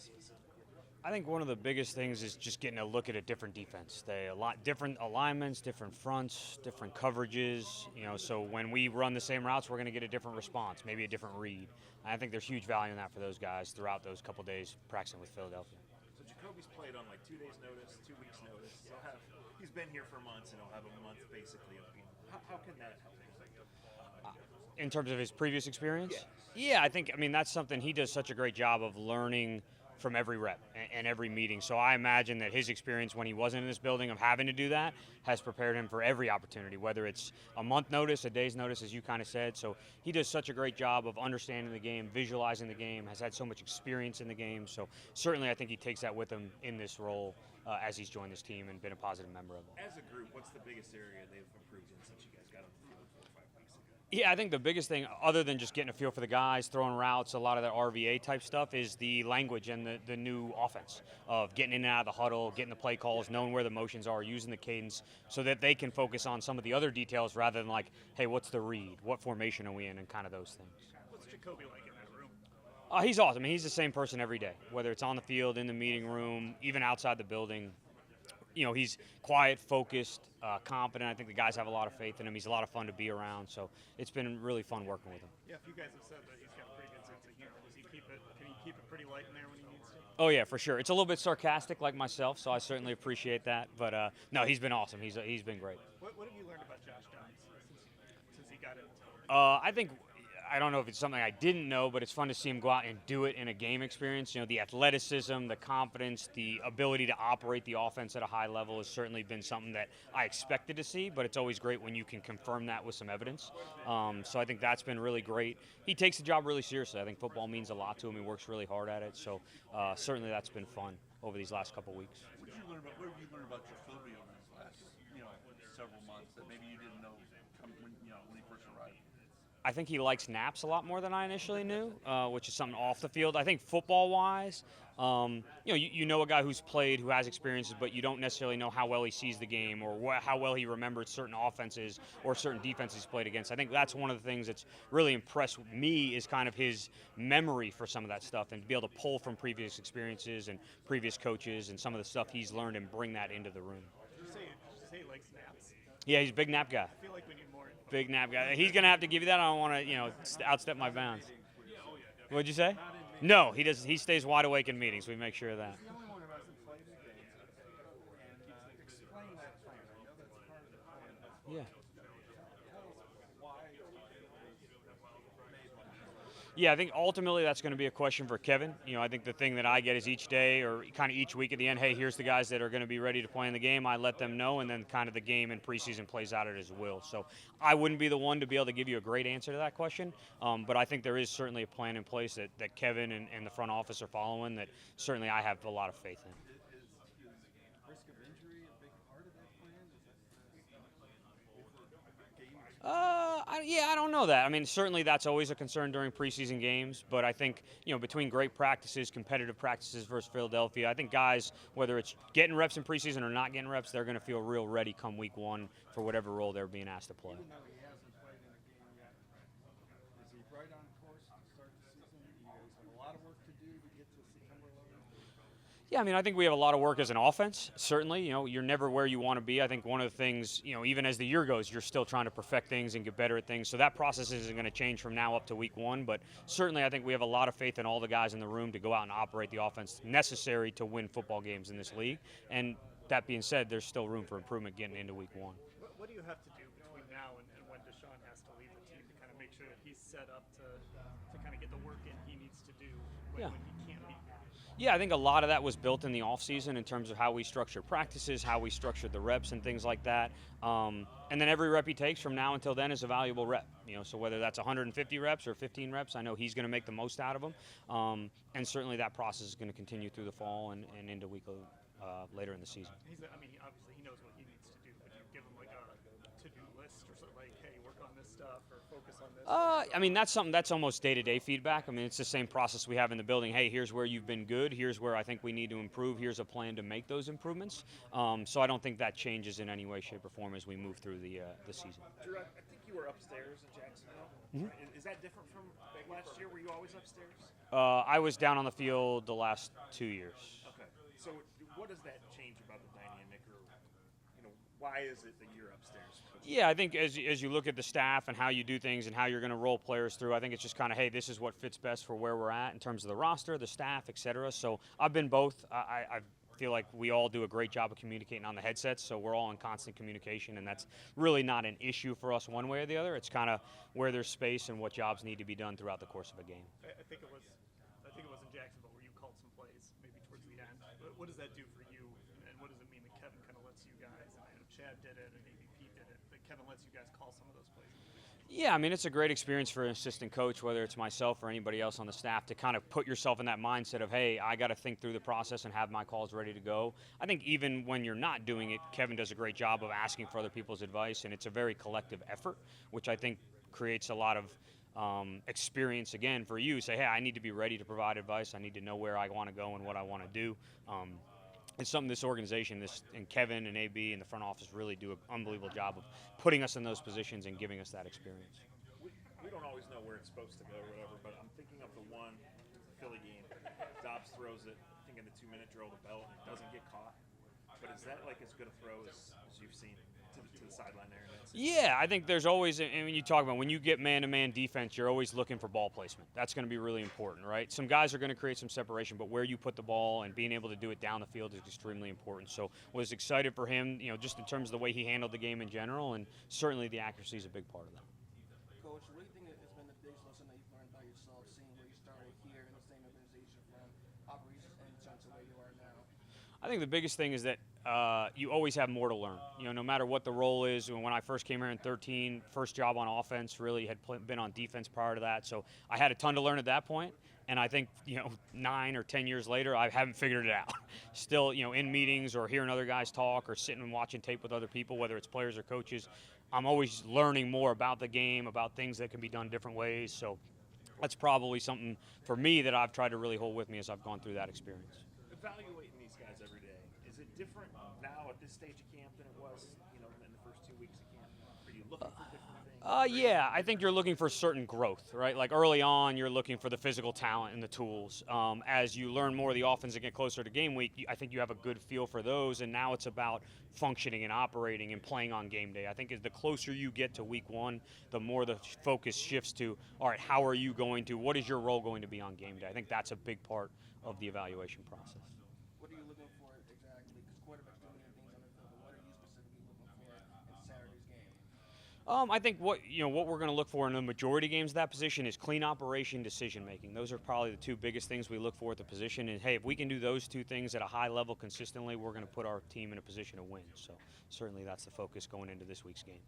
specifically? I think one of the biggest things is just getting a look at a different defense. They a lot different alignments, different fronts, different coverages. So when we run the same routes, we're going to get a different response, maybe a different read. I think there's huge value in that for those guys throughout those couple days practicing with Philadelphia. So Jacoby's played on like 2 days' notice, 2 weeks' notice. He's been here for months, and he'll have a month basically of being. How can that help him? In terms of his previous experience? Yes. Yeah, I mean, that's something he does such a great job of learning from every rep and every meeting. So I imagine that his experience when he wasn't in this building of having to do that has prepared him for every opportunity, whether it's a month notice, a day's notice, as you kind of said. So he does such a great job of understanding the game, visualizing the game, has had so much experience in the game. So certainly I think he takes that with him in this role as he's joined this team and been a positive member of it. As a group, what's the biggest area they've improved in since you guys got on the field 4 or 5 weeks ago? Yeah, I think the biggest thing, other than just getting a feel for the guys, throwing routes, a lot of that RVA type stuff, is the language and the new offense of getting in and out of the huddle, getting the play calls, knowing where the motions are, using the cadence, so that they can focus on some of the other details rather than like, hey, what's the read? What formation are we in? And kind of those things. What's Jacoby like in that room? He's awesome. I mean, he's the same person every day, whether it's on the field, in the meeting room, even outside the building. He's quiet, focused, confident. I think the guys have a lot of faith in him. He's a lot of fun to be around, so it's been really fun working with him. Yeah, if you guys have said that he's got a pretty good sense of humor, can he keep it pretty light in there when he needs to? Oh, yeah, for sure. It's a little bit sarcastic like myself, so I certainly appreciate that. But, no, he's been awesome. He's been great. What have you learned about Josh Downs since he got in? I don't know if it's something I didn't know, but it's fun to see him go out and do it in a game experience. The athleticism, the confidence, the ability to operate the offense at a high level has certainly been something that I expected to see, but it's always great when you can confirm that with some evidence. So I think that's been really great. He takes the job really seriously. I think football means a lot to him. He works really hard at it. So certainly that's been fun over these last couple weeks. What have you learned about Jacoby over these last, several months that maybe you didn't know when he first arrived? I think he likes naps a lot more than I initially knew, which is something off the field. I think football-wise, you know a guy who's played, who has experiences, but you don't necessarily know how well he sees the game or how well he remembers certain offenses or certain defenses he's played against. I think that's one of the things that's really impressed me is kind of his memory for some of that stuff and to be able to pull from previous experiences and previous coaches and some of the stuff he's learned and bring that into the room. Did you say he likes naps? Yeah, he's a big nap guy. I feel like we need more. Big nap guy. He's going to have to give you that. I don't want to, outstep my bounds. What'd you say? No, he does. He stays wide awake in meetings. We make sure of that. He's the only one who hasn't played the game. And explain that plan. I know that's part of the plan. Yeah. Tell us why made one. Yeah, I think ultimately that's going to be a question for Kevin. I think the thing that I get is each day or kind of each week at the end, hey, here's the guys that are going to be ready to play in the game. I let them know, and then kind of the game in preseason plays out at his will. So I wouldn't be the one to be able to give you a great answer to that question, but I think there is certainly a plan in place that Kevin and the front office are following that certainly I have a lot of faith in. Is risk of injury a big part of that plan? I don't know that. I mean, certainly that's always a concern during preseason games, but I think, between great practices, competitive practices versus Philadelphia, I think guys, whether it's getting reps in preseason or not getting reps, they're going to feel real ready come week one for whatever role they're being asked to play. Even though he hasn't played in a game yet, is he right on course to start the season? You guys have a lot of work to do to get to September 11th. Yeah, I mean, I think we have a lot of work as an offense, certainly. You're never where you want to be. I think one of the things, even as the year goes, you're still trying to perfect things and get better at things. So that process isn't going to change from now up to week one. But certainly I think we have a lot of faith in all the guys in the room to go out and operate the offense necessary to win football games in this league. And that being said, there's still room for improvement getting into week one. What do you have to do between now and when Deshaun has to leave the team to kind of make sure that he's set up to kind of get the work in he needs to do when he can't be here? Yeah, I think a lot of that was built in the offseason in terms of how we structured practices, how we structured the reps and things like that. And then every rep he takes from now until then is a valuable rep. So whether that's 150 reps or 15 reps, I know he's going to make the most out of them. And certainly that process is going to continue through the fall and into week later in the season. Obviously he knows what he needs to do, but you give him like a to-do list or something like, hey, work on this stuff or focus on this. That's something that's almost day-to-day feedback. It's the same process we have in the building. Hey, here's where you've been good. Here's where I think we need to improve. Here's a plan to make those improvements. So I don't think that changes in any way, shape, or form as we move through the season. Drew, I think you were upstairs in Jacksonville Right. Is that different from like last year? Were you always upstairs? I was down on the field the last 2 years. Okay. So what does that change about the dynamic, or why is it that you're upstairs? Yeah, I think as you look at the staff and how you do things and how you're going to roll players through, I think it's just kind of, hey, this is what fits best for where we're at in terms of the roster, the staff, et cetera. So I've been both. I feel like we all do a great job of communicating on the headsets, so we're all in constant communication, and that's really not an issue for us one way or the other. It's kind of where there's space and what jobs need to be done throughout the course of a game. I think it was in Jacksonville where you called some plays maybe towards the end. What does that do for you, and what does it mean that Kevin kind of lets you guys? And I know Chad did it, and AVP did it, but Kevin lets you guys call some of those plays. Yeah, I mean, it's a great experience for an assistant coach, whether it's myself or anybody else on the staff, to kind of put yourself in that mindset of, hey, I got to think through the process and have my calls ready to go. I think even when you're not doing it, Kevin does a great job of asking for other people's advice, and it's a very collective effort, which I think creates a lot of experience, again, for you. Say, hey, I need to be ready to provide advice. I need to know where I want to go and what I want to do. It's something this organization, and Kevin and AB and the front office really do an unbelievable job of putting us in those positions and giving us that experience. We don't always know where it's supposed to go or whatever, but I'm thinking of the one Philly game. Dobbs throws it, I think in the 2-minute drill, the belt, and it doesn't get caught. But is that like as good a throw as you've seen to the sideline there? Yeah, I think there's always, and when you talk about when you get man-to-man defense, you're always looking for ball placement. That's going to be really important, right? Some guys are going to create some separation, but where you put the ball and being able to do it down the field is extremely important. So was excited for him, just in terms of the way he handled the game in general, and certainly the accuracy is a big part of that. Coach, what do you think has been the biggest lesson that you've learned about yourself, seeing where you started here in the same organization from operations and to where you are now? I think the biggest thing is that you always have more to learn. No matter what the role is. When I first came here in 2013, first job on offense, really had been on defense prior to that. So I had a ton to learn at that point. And I think, 9 or 10 years later, I haven't figured it out. Still, in meetings or hearing other guys talk or sitting and watching tape with other people, whether it's players or coaches, I'm always learning more about the game, about things that can be done different ways. So that's probably something for me that I've tried to really hold with me as I've gone through that experience. Evaluating these guys every day, is it different now at this stage of camp than it was, in the first 2 weeks of camp? Are you looking for different things? Yeah, I think you're looking for certain growth, right? Like early on, you're looking for the physical talent and the tools. As you learn more of the offense and get closer to game week, I think you have a good feel for those, and now it's about functioning and operating and playing on game day. I think as the closer you get to week 1, the more the focus shifts to, all right, what is your role going to be on game day? I think that's a big part of the evaluation process. What are you looking for exactly? Because quarterbacks do many things on the field, but what are you specifically looking for in Saturday's game? I think what we're going to look for in the majority of games of that position is clean operation, decision making. Those are probably the 2 biggest things we look for at the position. And hey, if we can do those 2 things at a high level consistently, we're going to put our team in a position to win. So certainly that's the focus going into this week's game.